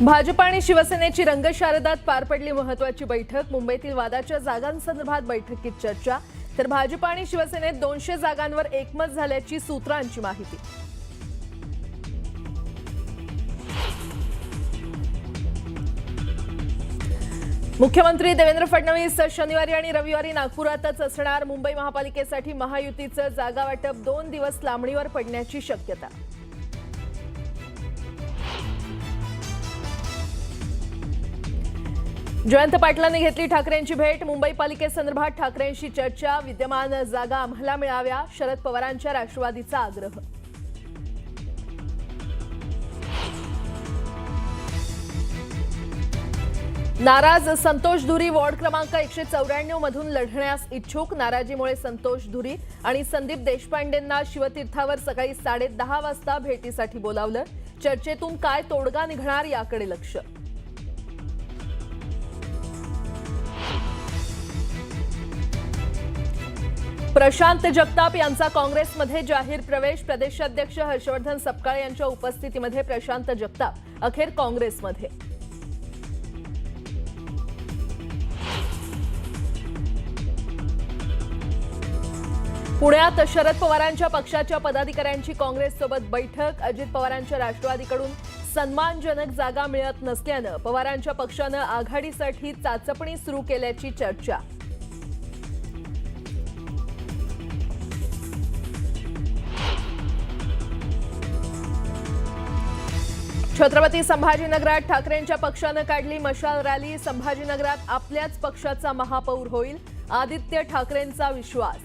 भाजप आणि शिवसेनेची रंगशारदात पार पडली महत्त्वाची बैठक। मुंबईतील वादाच्या जागांसंदर्भात बैठकीत चर्चा। तर भाजप आणि शिवसेनेत 200 जागांवर एकमत झाल्याची सूत्रांची माहिती। मुख्यमंत्री देवेंद्र फडणवीस शनिवारी आणि रविवारी नागपुरातच असणार। मुंबई महापालिकेसाठी महायुतीचं जागा वाटप 2 दिवस लांबणीवर पडण्याची शक्यता। जयंत पाटलांनी घेतली ठाकरेंची भेट। मुंबई पालिकेसंदर्भात ठाकरेंशी चर्चा। विद्यमान जागा आम्हाला मिळाव्या, शरद पवारांच्या राष्ट्रवादीचा आग्रह। नाराज संतोष धुरी वॉर्ड क्रमांक 194 मधून लढण्यास इच्छुक। नाराजीमुळे संतोष धुरी आणि संदीप देशपांडेंना शिवतीर्थावर सकाळी 10:30 वाजता भेटीसाठी बोलावलं। चर्चेतून काय तोडगा निघणार याकडे लक्ष। प्रशांत जगताप यांचा काँग्रेसमध्ये जाहीर प्रवेश। प्रदेशाध्यक्ष हर्षवर्धन सपकाळे यांच्या उपस्थितीमध्ये प्रशांत जगताप अखेर काँग्रेसमध्ये। पुण्यात शरद पवारांच्या पक्षाच्या पदाधिकाऱ्यांची काँग्रेससोबत बैठक। अजित पवारांच्या राष्ट्रवादीकडून सन्मानजनक जागा मिळत नसल्यानं पवारांच्या पक्षानं आघाडीसाठी चाचपणी सुरू केल्याची चर्चा। छत्रपती संभाजीनगरात ठाकरेंच्या पक्षानं काढली मशाल रॅली। संभाजीनगरात आपल्याच पक्षाचा महापौर होईल, आदित्य ठाकरेंचा विश्वास।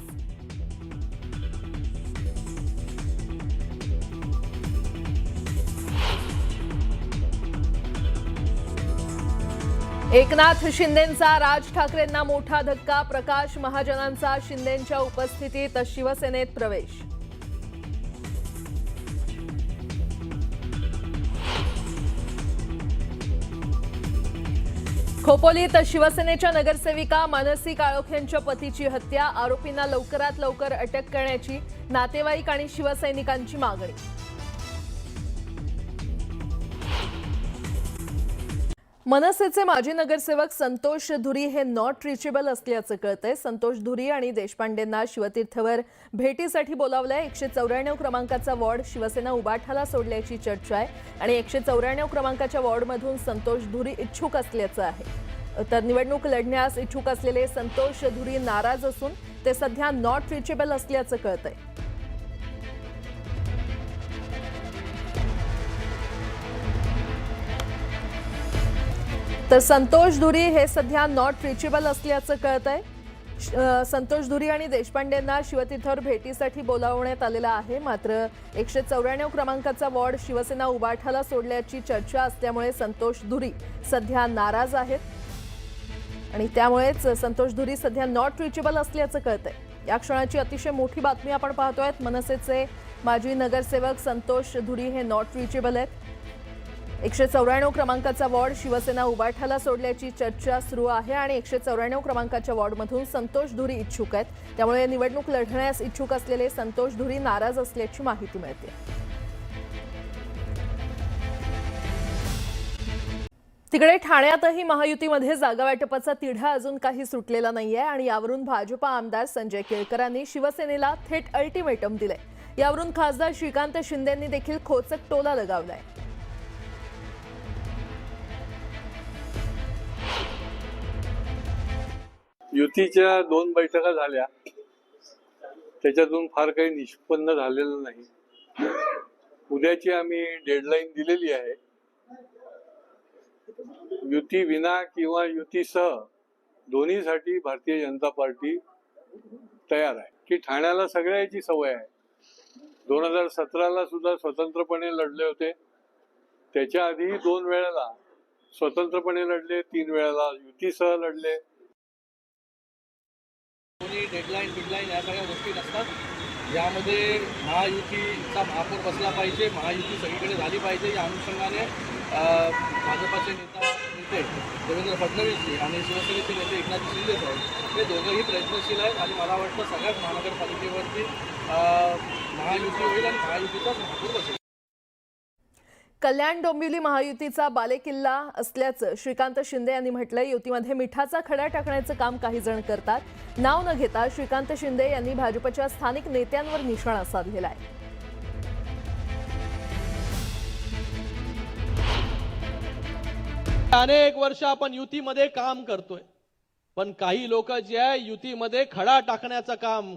एकनाथ शिंदेंचा राज ठाकरेंना मोठा धक्का। प्रकाश महाजनांचा शिंदेंच्या उपस्थितीत शिवसेनेत प्रवेश। खोपोलीत शिवसेनेच्या नगरसेविका मानसी काळोखेंच्या पतीची हत्या। आरोपींना लवकरात लवकर अटक करण्याची नातेवाईक आणि शिवसैनिकांची मागणी। मनसेचे माजी नगरसेवक संतोष धुरी हे नॉट रिचेबल असल्याचं कळतंय। संतोष धुरी आणि देशपांडेंना शिवतीर्थवर भेटीसाठी बोलावलंय। 194 क्रमांकाचा वॉर्ड शिवसेना उबाठाला सोडल्याची चर्चा आहे आणि 194 क्रमांकाच्या वॉर्डमधून संतोष धुरी इच्छुक असल्याचं आहे। तर निवडणूक लढण्यास इच्छुक असलेले संतोष धुरी नाराज असून ते सध्या नॉट रिचेबल असल्याचं कळतंय। तर संतोष धुरी हे सध्या नॉट रिचेबल असल्याचं कळतंय। संतोष धुरी आणि देशपांडेंना शिवतीर्थवर भेटीसाठी बोलावण्यात आलेलं आहे। मात्र 194 क्रमांकाचा वॉर्ड शिवसेना उबाठाला सोडल्याची चर्चा असल्यामुळे संतोष धुरी सध्या नाराज आहेत आणि त्यामुळेच संतोष धुरी सध्या नॉट रिचेबल असल्याचं कळतंय। या क्षणाची अतिशय मोठी बातमी आपण पाहतोय। मनसेचे माजी नगरसेवक संतोष धुरी हे नॉट रिचेबल आहेत। 194 क्रमांकाचा वॉर्ड शिवसेना उबाठाला सोडल्याची चर्चा सुरू आहे आणि 194 क्रमांकाच्या वॉर्डमधून संतोष धुरी इच्छुक आहेत। त्यामुळे निवडणूक लढण्यास इच्छुक असलेले संतोष धुरी नाराज असल्याची माहिती मिळते। तिकडे ठाण्यातही महायुतीमध्ये जागा वाटपाचा तिढा अजून काही सुटलेला नाहीये आणि यावरून भाजपा आमदार संजय केळकरांनी शिवसेनेला थेट अल्टिमेटम दिलंय। यावरून खासदार श्रीकांत शिंदेंनी देखील खोचक टोला लगावलाय। युतीच्या 2 बैठका झाल्या, त्याच्यातून फार काही निष्पन्न झालेलं नाही। उद्याची आम्ही डेडलाईन दिलेली आहे। युती विना किंवा युतीसह दोन्हीसाठी भारतीय जनता पार्टी तयार आहे। की ठाण्याला सगळ्याची सवय आहे। 2017ला सुद्धा स्वतंत्रपणे लढले होते, त्याच्या आधी 2 वेळेला स्वतंत्रपणे लढले, 3 वेळेला युतीसह लढले। डेडलाईन या सगळ्या गोष्टी नसतात। यामध्ये महायुतीचा महापौर बसला पाहिजे, महायुती सगळीकडे झाली पाहिजे। या अनुषंगाने भाजपाचे नेते देवेंद्र फडणवीस आणि शिवसेनेचे नेते एकनाथ शिंदे साहेब हे दोघंही प्रयत्नशील आहेत आणि मला वाटतं सगळ्याच महानगरपालिकेवरती महायुती होईल आणि महायुतीचाच महापौर बसेल। कल्याण डोंबिवली महायुतीचा बालेकिल्ला असल्याचं श्रीकांत शिंदे यांनी म्हटलंय. युतीमध्ये मिठाचा खडा टाकण्याचं काम काही जण करतात. नाव न घेता श्रीकांत शिंदे यांनी भाजपच्या स्थानिक नेत्यांवर निशाणा साधलेला आहे. अनेक वर्ष आपण युतीमध्ये काम करतोय, पण काही लोक जे आहे युतीमध्ये खडा टाकण्याचं काम,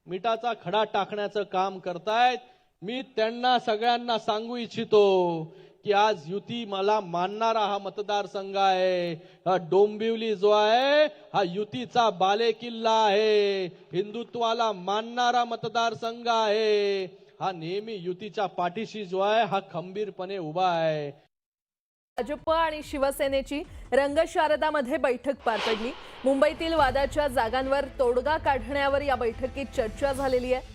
मिठाचा खडा टाकण्याचं काम करतायत. मी त्यांना सगळ्यांना सांगू इच्छितो की आज युती मला मानणारा हा मतदारसंघ आहे. हा डोंबिवली जो आहे हा युतीचा बालेकिल्ला आहे. हिंदुत्वाला मानणारा मतदारसंघ आहे. हा नेहमी युतीच्या पाठीशी जो आहे हा खंबीरपणे उभा आहे. भाजप आणि शिवसेनेची रंगशारदामध्ये बैठक पार पडली. मुंबईतील वादाच्या जागांवर तोडगा काढण्यावर या बैठकीत चर्चा झालेली आहे.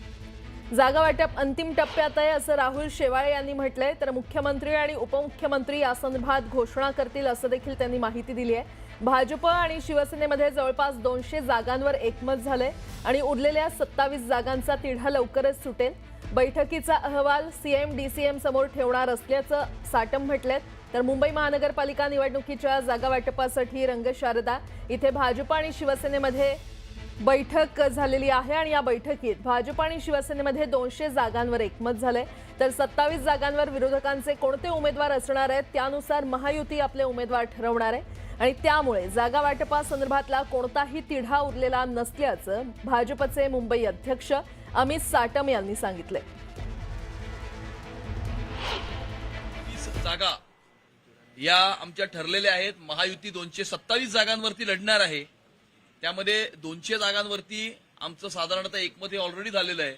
जागा वाटप अंतिम टप्प्यात आहे असं राहुल शेवाळे यांनी म्हटलंय. तर मुख्यमंत्री आणि उपमुख्यमंत्री या संदर्भात घोषणा करतील असं देखील त्यांनी माहिती दिली आहे. भाजप आणि शिवसेनेमध्ये जवळपास 200 जागांवर एकमत झालंय आणि उरलेल्या 27 जागांचा तिढा लवकरच सुटेल. बैठकीचा अहवाल सीएम डीसीएम समोर ठेवणार असल्याचं साटम म्हटलंय. तर मुंबई महानगरपालिका निवडणुकीच्या जागा वाटपासाठी रंगशारदा इथे भाजप आणि शिवसेनेमध्ये बैठक झालेली आहे आणि या बैठकीत भाजप आणि शिवसेनेमध्ये 200 जागांवर एकमत झालंय. तर 27 जागांवर विरोधकांचे कोणते उमेदवार असणार आहेत त्यानुसार महायुती आपले उमेदवार ठरवणार आहे आणि त्यामुळे जागा वाटपासंदर्भातला कोणताही तिढा उरलेला नसल्याचं भाजपचे मुंबई अध्यक्ष अमित साटम यांनी सांगितले. जागा या आमच्या ठरलेल्या आहेत. महायुती 227 जागांवरती लढणार आहे. त्यामध्ये 200 जागांवरती आमचं साधारणतः एकमत हे ऑलरेडी झालेलं आहे.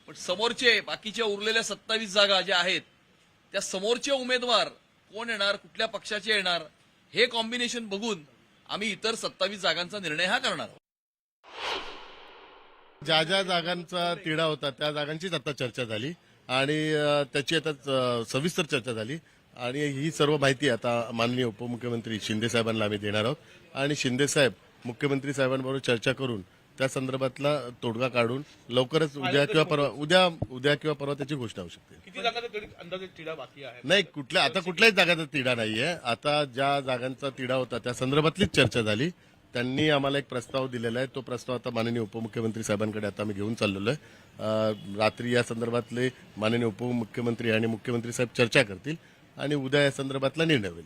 पण समोरचे बाकीच्या उरलेल्या 27 जागा ज्या आहेत त्या समोरचे उमेदवार कोण येणार, कुठल्या पक्षाचे येणार हे कॉम्बिनेशन बघून आम्ही इतर 27 जागांचा निर्णय हा करणार आहोत. ज्या ज्या जागांचा तिढा होता त्या जागांचीच आता चर्चा झाली आणि त्याची आता सविस्तर चर्चा झाली आणि ही सर्व माहिती आता माननीय उपमुख्यमंत्री शिंदे साहेबांना आम्ही देणार आहोत आणि शिंदे साहेब मुख्यमंत्री साहेबांबरोबर चर्चा करून त्या संदर्भातला तोडगा काढून लवकरच उद्या किंवा परवा त्याची घोषणा होऊ शकते. किती जागांचा अंदाजे तिढा बाकी आहे? नाही, कुठल्याही जागांचा तिढा नाहीये. आता ज्या जागांचा तिढा होता त्या संदर्भातलीच चर्चा झाली. त्यांनी आम्हाला एक प्रस्ताव दिलेला आहे. तो प्रस्ताव आता माननीय उपमुख्यमंत्री साहेबांकडे आता आम्ही घेऊन चाललेलो आहे. रात्री या संदर्भातले माननीय उपमुख्यमंत्री आणि मुख्यमंत्री साहेब चर्चा करतील आणि उद्या या संदर्भातला निर्णय होईल.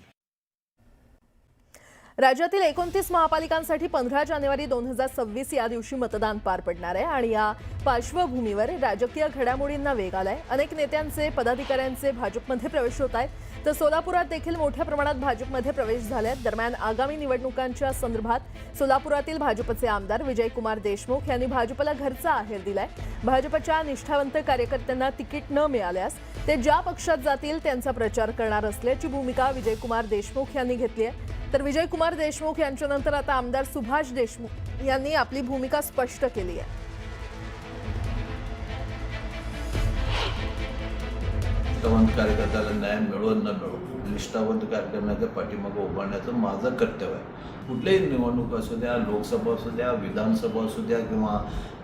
राज्यातील 29 महापालिकांसाठी 15 जानेवारी 2026 या दिवशी मतदान पार पडणार आहे आणि या पार्श्वभूमीवर राजकीय घडामोडींना वेग आलाय. अनेक नेत्यांचे पदाधिकाऱ्यांचे भाजपमध्ये प्रवेश होत आहेत. तर सोलापुरात देखील मोठ्या प्रमाणात भाजपमध्ये प्रवेश झाले आहेत. दरम्यान आगामी निवडणुकांच्या संदर्भात सोलापुरातील भाजपचे आमदार विजयकुमार देशमुख यांनी भाजपला घरचा आहेर दिलाय. भाजपच्या निष्ठावंत कार्यकर्त्यांना तिकीट न मिळाल्यास ते ज्या पक्षात जातील त्यांचा प्रचार करणार असल्याची भूमिका विजयकुमार देशमुख यांनी घेतली आहे. तर विजयकुमार देशमुख यांच्यानंतर आता आमदार सुभाष देशमुख यांनी आपली भूमिका स्पष्ट केली आहे. निष्ठावंत कार्यकर्त्याला न्याय मिळो न मिळो, निष्ठावंत कार्यक्रमाच्या पाठीमागे उभारण्याचं माझं कर्तव्य आहे. कुठल्याही निवडणूक असू द्या, लोकसभा असू द्या, विधानसभा असू द्या किंवा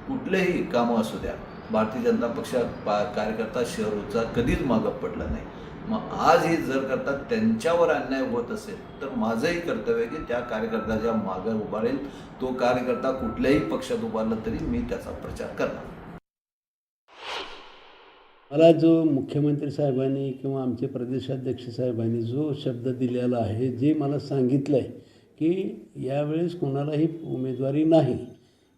कुठलेही कामं असू द्या, भारतीय जनता पक्षात कार्यकर्ता शहरचा कधीच मागं पडला नाही. मग आज हे जर करता त्यांच्यावर अन्याय होत असेल तर माझंही कर्तव्य आहे की त्या कार्यकर्त्याच्या मागे उभारेल. तो कार्यकर्ता कुठल्याही पक्षात उभारला तरी मी त्याचा प्रचार करणार. मला जो मुख्यमंत्री साहेबांनी किंवा आमचे प्रदेशाध्यक्ष साहेबांनी जो शब्द दिलेला आहे, जे मला सांगितलं आहे की यावेळेस कोणालाही उमेदवारी नाही,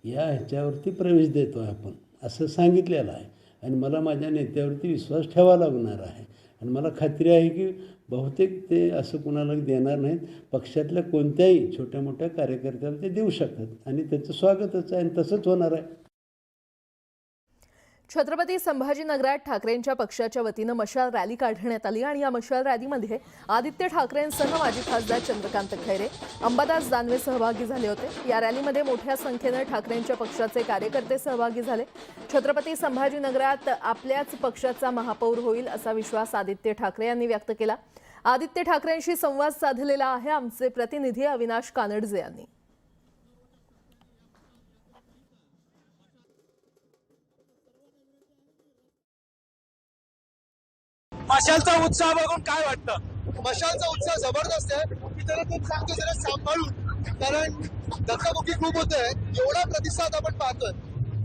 या ह्याच्यावरती प्रवेश देतो आहे आपण असं सांगितलेलं आहे आणि मला माझ्या नेत्यावरती विश्वास ठेवावा लागणार आहे आणि मला खात्री आहे की बहुतेक ते असं कुणाला देणार नाहीत. पक्षातल्या कोणत्याही छोट्या मोठ्या कार्यकर्त्याला ते देऊ शकतात आणि त्याचं स्वागतच आहे आणि तसंच होणार आहे. छत्रपती संभाजीनगरात ठाकरेंच्या पक्षाच्या वतीनं मशाल रॅली काढण्यात आली आणि या मशाल रॅलीमध्ये आदित्य ठाकरेंसह माजी खासदार चंद्रकांत खैरे, अंबादास दानवे सहभागी झाले होते. या रॅलीमध्ये मोठ्या संख्येनं ठाकरेंच्या पक्षाचे कार्यकर्ते सहभागी झाले. छत्रपती संभाजीनगरात आपल्याच पक्षाचा महापौर होईल असा विश्वास आदित्य ठाकरे यांनी व्यक्त केला. आदित्य ठाकरेंशी संवाद साधलेला आहे आमचे प्रतिनिधी अविनाश कानडजे यांनी. मशालचा उत्साह बघून काय वाटतं? मशालचा उत्साह जबरदस्त आहे. मी त्याला खूप सांगतो जरा सांभाळून, कारण धक्काबुक्की खूप होत आहे. एवढा प्रतिसाद आपण पाहतोय.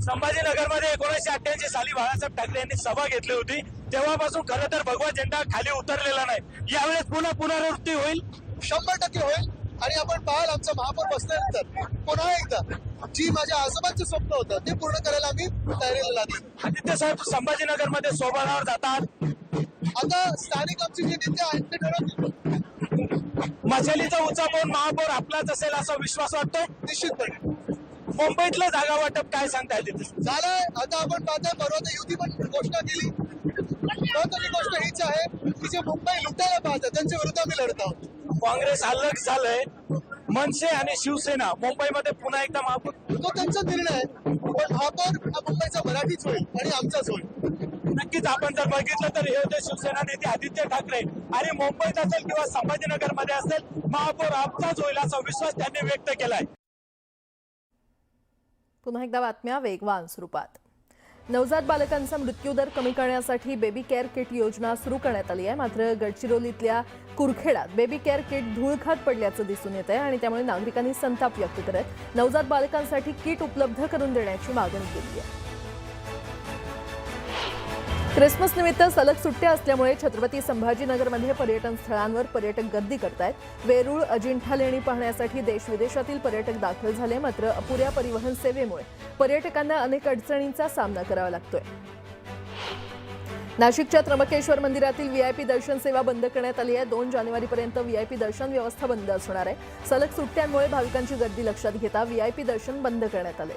संभाजीनगरमध्ये 1988 साली बाळासाहेब ठाकरे यांनी सभा घेतली होती. तेव्हापासून खरं तर भगवा झेंडा खाली उतरलेला नाही. यावेळेस पुन्हा पुनरावृत्ती होईल? 100% होईल. आणि आपण पाहाल आमचा महापौर बसल्यानंतर पुन्हा एकदा जी माझ्या आजोबांचं स्वप्न होतं ते पूर्ण करायला आम्ही तयारीला लागलो. आदित्य साहेब संभाजीनगरमध्ये सोबणावर जातात. आता स्थानिक आमचे जे नेते आहेत ते ठरवतील. मशालीचा उत्साह पाहून महापौर आपलाच असेल असा विश्वास वाटतो. निश्चितपणे मुंबईतलं जागा वाटप काय सांगता येईल? झालंय. आता आपण पाहतोय परवा तर युती पण घोषणा केली. महत्वाची गोष्ट हीच आहे की जे मुंबई लुटायला पाहतात त्यांच्या विरुद्ध आम्ही लढत आहोत. काँग्रेस अलग झालंय. मनसे आणि शिवसेना मुंबईमध्ये पुन्हा एकदा महापौर. तो त्यांचा निर्णय आहे. पण महापौर हा मुंबईचा मराठीच होईल आणि आमचाच होईल. नक्कीच आपण जर बघितलं तर हे होते शिवसेना नेते आदित्य ठाकरे आणि मुंबईत असेल किंवा संभाजीनगरमध्ये असेल महापौर आमचाच होईल असा विश्वास त्यांनी व्यक्त केलाय. पुन्हा एकदा बातम्या वेगवान स्वरूपात. नवजात बालकांचा मृत्यूदर कमी करण्यासाठी बेबी केअर किट योजना सुरू करण्यात आली आहे. मात्र गडचिरोलीतल्या कुरखेडात बेबी केअर किट धूळखात पडल्याचं दिसून येत आहे आणि त्यामुळे नागरिकांनी संताप व्यक्त करत नवजात बालकांसाठी किट उपलब्ध करून देण्याची मागणी केली आहे. क्रिसमस निमित्त सलग सुट्ट्या असल्यामुळे छत्रपती संभाजीनगरमध्ये पर्यटन स्थळांवर पर्यटक गर्दी करतायत. वेरूळ अजिंठा लेणी पाहण्यासाठी देश विदेशातील पर्यटक दाखल झाले. मात्र अपुऱ्या परिवहन सेवेमुळे पर्यटकांना अनेक अडचणींचा सामना करावा लागतोय. नाशिकच्या त्र्यंबकेश्वर मंदिरातील व्हीआयपी दर्शन सेवा बंद करण्यात आली आहे. 2 जानेवारीपर्यंत व्हीआयपी दर्शन व्यवस्था बंद असणार आहे. सलग सुट्ट्यांमुळे भाविकांची गर्दी लक्षात घेता व्हीआयपी दर्शन बंद करण्यात आले.